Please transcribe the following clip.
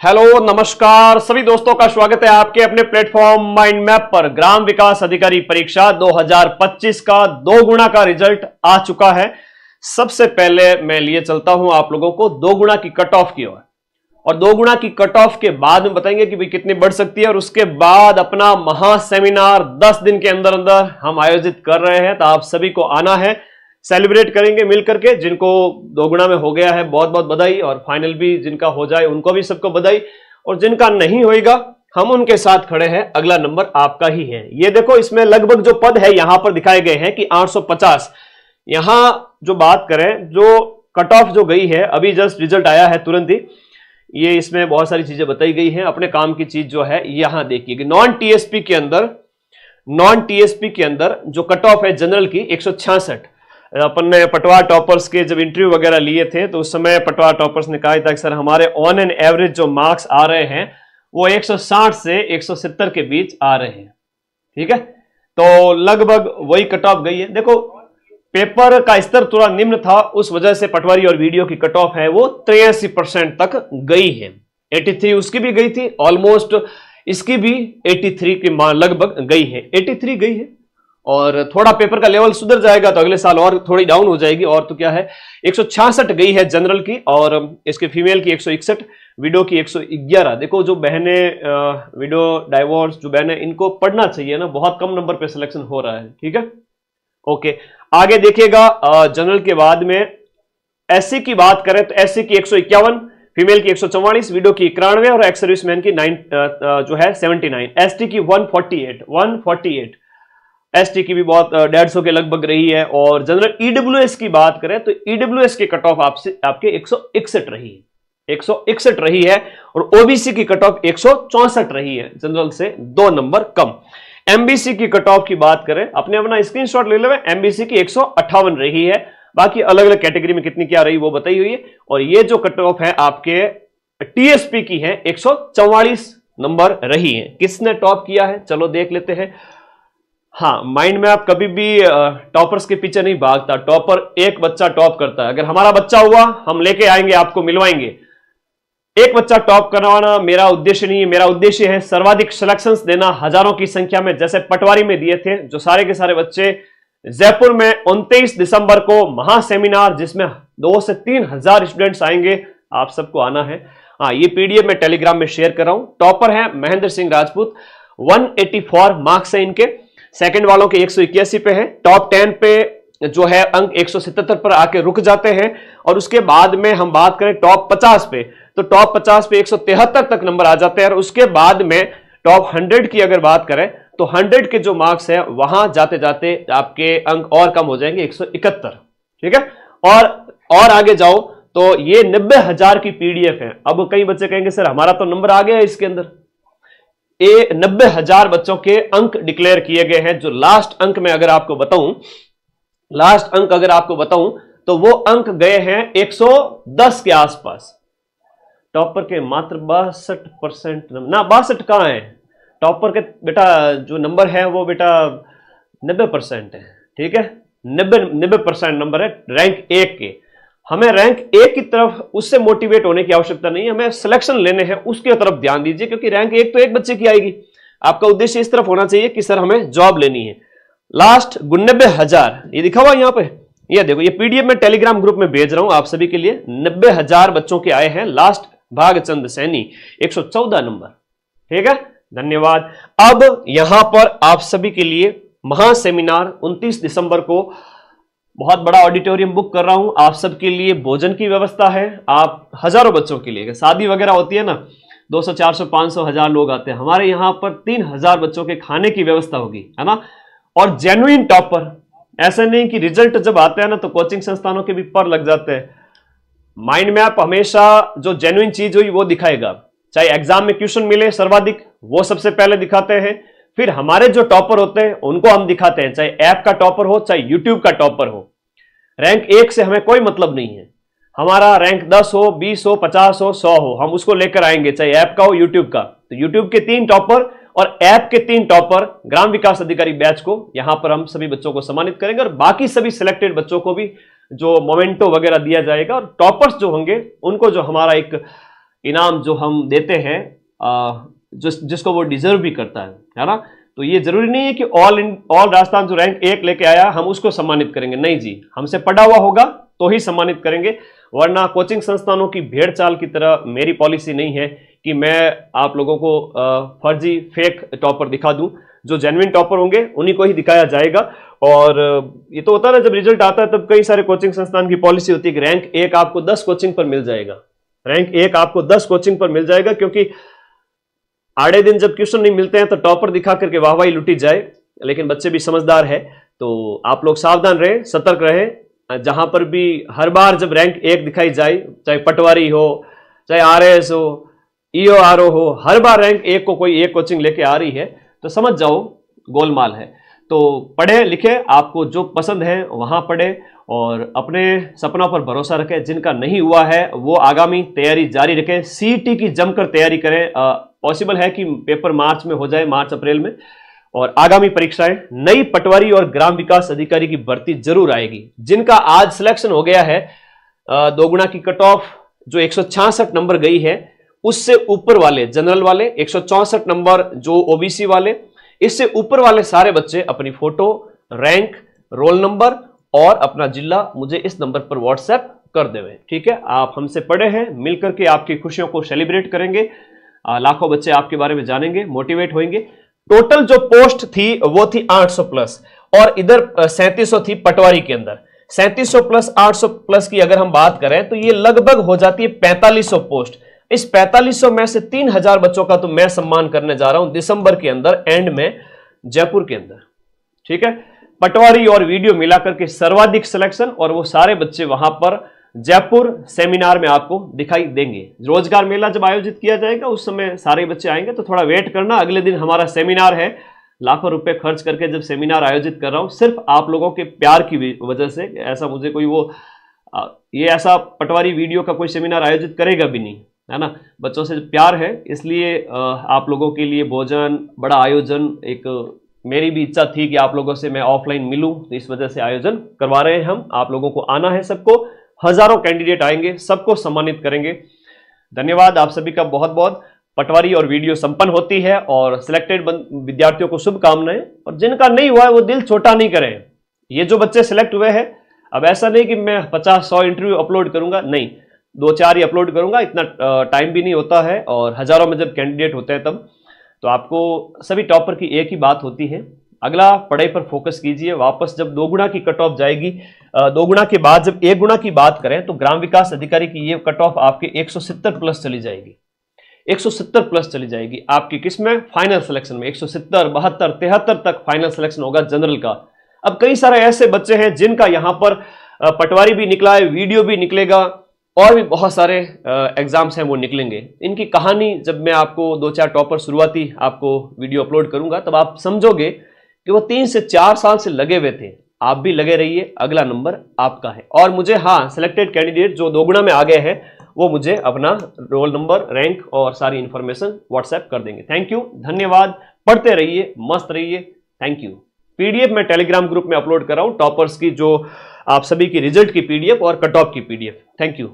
Hello नमस्कार सभी दोस्तों का स्वागत है आपके अपने प्लेटफॉर्म माइंड मैप पर। ग्राम विकास अधिकारी परीक्षा 2025 का 2 गुना का रिजल्ट आ चुका है। सबसे पहले मैं लिए चलता हूं आप लोगों को 2 गुना की कट ऑफ की ओर, और 2 गुना की कट ऑफ के बाद में बताएंगे कि भाई कितनी बढ़ सकती है। और उसके बाद अपना महा सेमिनार 10 दिन के अंदर अंदर हम आयोजित कर रहे हैं, तो आप सभी को आना है, सेलिब्रेट करेंगे मिल करके। जिनको 2 गुना में हो गया है बहुत बहुत बधाई, और फाइनल भी जिनका हो जाए उनको भी सबको बधाई, और जिनका नहीं होएगा हम उनके साथ खड़े हैं, अगला नंबर आपका ही है। ये देखो इसमें लगभग जो पद है यहां पर दिखाए गए हैं कि 850। यहां जो बात करें, जो कट ऑफ जो गई है, अभी जस्ट रिजल्ट आया है तुरंत ही, ये इसमें बहुत सारी चीजें बताई गई हैं। अपने काम की चीज जो है यहां देखिए, नॉन टीएसपी के अंदर जो कट ऑफ है जनरल की 166। अपन ने पटवा टॉपर्स के जब इंटरव्यू वगैरह लिए थे तो उस समय पटवा टॉपर्स ने कहा था कि सर हमारे ऑन एन एवरेज जो मार्क्स आ रहे हैं वो 160 से 170 के बीच आ रहे हैं। ठीक है, तो लगभग वही कट ऑफ गई है। देखो पेपर का स्तर थोड़ा निम्न था, उस वजह से पटवारी और वीडियो की कट ऑफ है वो 83% तक गई है। 83 उसकी भी गई थी, ऑलमोस्ट इसकी भी 83 के लगभग गई है, 83 गई है। और थोड़ा पेपर का लेवल सुधर जाएगा तो अगले साल और थोड़ी डाउन हो जाएगी। और तो क्या है, 166 गई है जनरल की, और इसके फीमेल की 161, विडो की 111। देखो जो बहने विडो डाइवोर्स जो बहने, इनको पढ़ना चाहिए ना, बहुत कम नंबर पे सिलेक्शन हो रहा है। ठीक है, ओके आगे देखिएगा। जनरल के बाद में एससी की बात करें तो एससी की 151, फीमेल की 144, विडो की 91 और एक्स सर्विसमैन की 79। एसटी की 148, एसटी की भी बहुत 150 के लगभग रही है। और जनरल ईडब्ल्यूएस की बात करें तो ईडब्ल्यूएस की कट ऑफ आपके 161 रही है, 161 रही है। और ओबीसी की कट ऑफ 164 रही है, जनरल से 2 नंबर कम। एमबीसी की कट ऑफ की बात करें, अपने अपना स्क्रीनशॉट ले लेवे, एमबीसी की 158 रही है। बाकी अलग अलग कैटेगरी में कितनी क्या रही वो बताई हुई है। और ये जो कट ऑफ है आपके टीएसपी की है 144 नंबर रही है। किसने टॉप किया है चलो देख लेते हैं। हाँ, माइंड में आप कभी भी टॉपर्स के पीछे नहीं भागता, टॉपर एक बच्चा टॉप करता है। अगर हमारा बच्चा हुआ हम लेके आएंगे, आपको मिलवाएंगे। एक बच्चा टॉप करवाना मेरा उद्देश्य नहीं है, मेरा उद्देश्य है सर्वाधिक सिलेक्शंस देना, हजारों की संख्या में, जैसे पटवारी में दिए थे। जो सारे के सारे बच्चे जयपुर में 29 दिसंबर को महा सेमिनार, जिसमें 2 से 3 हजार स्टूडेंट्स आएंगे, आप सबको आना है। हाँ, ये पीडीएफ में टेलीग्राम में शेयर कर रहा हूं। टॉपर है महेंद्र सिंह राजपूत, 184 मार्क्स है इनके। सेकंड वालों के 181 पे है। टॉप 10 पे जो है अंक 177 पर आके रुक जाते हैं। और उसके बाद में हम बात करें टॉप 50 पे, तो टॉप 50 पे 173 तक नंबर आ जाते हैं। और उसके बाद में टॉप 100 की अगर बात करें तो 100 के जो मार्क्स है वहां जाते जाते आपके अंक और कम हो जाएंगे, 171। ठीक है, और आगे जाओ तो ये 90,000 की पीडीएफ है। अब कई बच्चे कहेंगे सर हमारा तो नंबर आ गया है इसके अंदर। 90,000 बच्चों के अंक डिक्लेयर किए गए हैं। जो लास्ट अंक में अगर आपको बताऊं तो वो अंक गए हैं 110 के आसपास। टॉपर के मात्र 62% ना, 62 कहां है टॉपर के बेटा, जो नंबर है वो बेटा 90% है। ठीक है, 90% नंबर है रैंक 1 के। हमें रैंक 1 की तरफ उससे मोटिवेट होने की आवश्यकता नहीं है, हमें सिलेक्शन लेने हैं, उसकी तरफ ध्यान दीजिए। क्योंकि रैंक 1 तो एक बच्चे की आएगी, आपका उद्देश्य इस तरफ होना चाहिए कि सर हमें जॉब लेनी है। लास्ट 90,000 ये दिखा हुआ यहां पे, ये देखो, ये पीडीएफ में टेलीग्राम ग्रुप में भेज रहा हूं आप सभी के लिए। 90,000 बच्चों के आए हैं। Last Bhagchand Saini 114 number. ठीक है, धन्यवाद। अब यहां पर आप सभी के लिए महा सेमिनार 29 दिसंबर को बहुत बड़ा ऑडिटोरियम बुक कर रहा हूं। आप सबके लिए भोजन की व्यवस्था है। आप हजारों बच्चों के लिए, शादी वगैरह होती है ना, 200 400 500 1000 लोग आते हैं, हमारे यहां पर 3000 बच्चों के खाने की व्यवस्था होगी, है ना। और जेन्युइन टॉपर, ऐसा नहीं कि रिजल्ट जब आते हैं ना तो कोचिंग संस्थानों के भी पर लग जाते हैं। माइंड मैप हमेशा जो जेन्युइन चीज हुई वो दिखाएगा। चाहे एग्जाम में क्वेश्चन मिले सर्वाधिक, वो सबसे पहले दिखाते हैं। फिर हमारे जो टॉपर होते हैं उनको हम दिखाते हैं, चाहे ऐप का टॉपर हो चाहे यूट्यूब का टॉपर हो। रैंक 1 से हमें कोई मतलब नहीं है। हमारा रैंक 10 हो, 20 हो, 50 हो, 100 हो, हम उसको लेकर आएंगे, चाहे ऐप का हो यूट्यूब का। तो यूट्यूब के 3 टॉपर और ऐप के 3 टॉपर ग्राम विकास अधिकारी बैच को यहां पर हम सभी बच्चों को सम्मानित करेंगे। और बाकी सभी सिलेक्टेड बच्चों को भी जो मोमेंटो वगैरह दिया जाएगा। और टॉपर्स जो होंगे उनको जो हमारा एक इनाम जो हम देते हैं जिसको वो डिजर्व भी करता है ना। तो ये जरूरी नहीं है कि ऑल राजस्थान जो रैंक 1 लेके आया हम उसको सम्मानित करेंगे, नहीं जी, हमसे पढ़ा हुआ होगा तो ही सम्मानित करेंगे, वरना कोचिंग संस्थानों की भेड़ चाल की तरह मेरी पॉलिसी नहीं है कि मैं आप लोगों को फर्जी फेक टॉपर दिखा दूं। जो जेन्युइन टॉपर होंगे उन्हीं को ही दिखाया जाएगा। और ये तो होता है ना, जब रिजल्ट आता है तब कई सारे कोचिंग संस्थान की पॉलिसी होती है कि रैंक 1 आपको 10 कोचिंग पर मिल जाएगा, रैंक 1 आपको 10 कोचिंग पर मिल जाएगा, क्योंकि आड़े दिन जब क्वेश्चन नहीं मिलते हैं तो टॉपर दिखा करके वाहवाही लुटी जाए। लेकिन बच्चे भी समझदार है, तो आप लोग सावधान रहे, सतर्क रहे। जहां पर भी हर बार जब रैंक 1 दिखाई जाए, चाहे पटवारी हो, चाहे RS हो, EORO हो, हर बार रैंक 1 को कोई एक कोचिंग लेके आ रही है तो समझ जाओ गोलमाल है। तो पढ़े लिखे, आपको जो पसंद है वहां पढ़े और अपने सपनों पर भरोसा रखें। जिनका नहीं हुआ है वो आगामी तैयारी जारी रखें, CET की जमकर तैयारी करें। पॉसिबल है कि पेपर मार्च में हो जाए, मार्च अप्रैल में, और आगामी परीक्षाएं नई पटवारी और ग्राम विकास अधिकारी की भर्ती जरूर आएगी। जिनका आज सिलेक्शन हो गया है, 2 गुना की कट ऑफ जो 166 नंबर गई है, उससे ऊपर वाले जनरल वाले 164 नंबर, जो OBC वाले, इससे ऊपर वाले सारे बच्चे अपनी फोटो, रैंक, रोल नंबर और अपना जिला मुझे इस नंबर पर व्हाट्सएप कर देवे, ठीक है। आप हमसे पढ़े हैं, मिलकर के आपकी खुशियों को सेलिब्रेट करेंगे, लाखों बच्चे आपके बारे में जानेंगे, मोटिवेट होंगे। टोटल जो पोस्ट थी वो थी 800 प्लस, और इधर 3700 थी पटवारी के अंदर। 3700 प्लस 800 प्लस की अगर हम बात करें तो ये लगभग हो जाती है 4500 पोस्ट। इस 4500 में से 3000 बच्चों का तो मैं सम्मान करने जा रहा हूं दिसंबर के अंदर, एंड में, जयपुर के अंदर, ठीक है। पटवारी और वीडियो मिलाकर के सर्वाधिक सिलेक्शन, और वो सारे बच्चे वहां पर जयपुर सेमिनार में आपको दिखाई देंगे। रोजगार मेला जब आयोजित किया जाएगा उस समय सारे बच्चे आएंगे, तो थोड़ा वेट करना। अगले दिन हमारा सेमिनार है, लाखों रुपए खर्च करके जब सेमिनार आयोजित कर रहा हूं सिर्फ आप लोगों के प्यार की वजह से। ऐसा मुझे कोई ये ऐसा पटवारी वीडियो का कोई सेमिनार आयोजित करेगा भी नहीं, है ना। बच्चों से प्यार है, इसलिए आप लोगों के लिए भोजन, बड़ा आयोजन, एक मेरी भी इच्छा थी कि आप लोगों से मैं ऑफलाइन मिलूं, तो इस वजह से आयोजन करवा रहे हैं हम। आप लोगों को आना है, सबको, हजारों कैंडिडेट आएंगे, सबको सम्मानित करेंगे। धन्यवाद आप सभी का बहुत बहुत। पटवारी और वीडियो संपन्न होती है और सिलेक्टेड विद्यार्थियों को शुभकामनाएं, और जिनका नहीं हुआ है वो दिल छोटा नहीं करें। ये जो बच्चे सिलेक्ट हुए हैं, अब ऐसा नहीं कि मैं 50-100 इंटरव्यू अपलोड करूंगा, नहीं, 2-4 ही अपलोड करूंगा, इतना टाइम भी नहीं होता है, और हजारों में जब कैंडिडेट होते हैं तब। तो आपको सभी टॉपर की एक ही बात होती है, अगला पढ़ाई पर फोकस कीजिए। वापस जब 2 गुना की कट ऑफ जाएगी, 2 गुना के बाद जब 1 गुना की बात करें तो ग्राम विकास अधिकारी की ये कट ऑफ आपके 170 प्लस चली जाएगी, 170 प्लस चली जाएगी आपकी। किसमें? फाइनल सिलेक्शन में 170, 72, 73 तक फाइनल सिलेक्शन होगा जनरल का। अब कई सारे ऐसे बच्चे हैं जिनका यहां पर पटवारी भी निकला है, वीडियो भी निकलेगा, और भी बहुत सारे एग्जाम्स हैं वो निकलेंगे। इनकी कहानी जब मैं आपको 2-4 टॉपर शुरुआती आपको वीडियो अपलोड करूंगा तब आप समझोगे कि वो 3 से 4 साल से लगे हुए थे। आप भी लगे रहिए, अगला नंबर आपका है। और मुझे, हाँ, सिलेक्टेड कैंडिडेट जो 2 गुना में आ गए हैं वो मुझे अपना रोल नंबर, रैंक और सारी इंफॉर्मेशन व्हाट्सएप कर देंगे। थैंक यू, धन्यवाद। पढ़ते रहिए, मस्त रहिए, थैंक यू। PDF मैं टेलीग्राम ग्रुप में अपलोड कर रहा हूं, टॉपर्स की जो आप सभी की रिजल्ट की PDF और कट ऑफ की PDF। Thank you.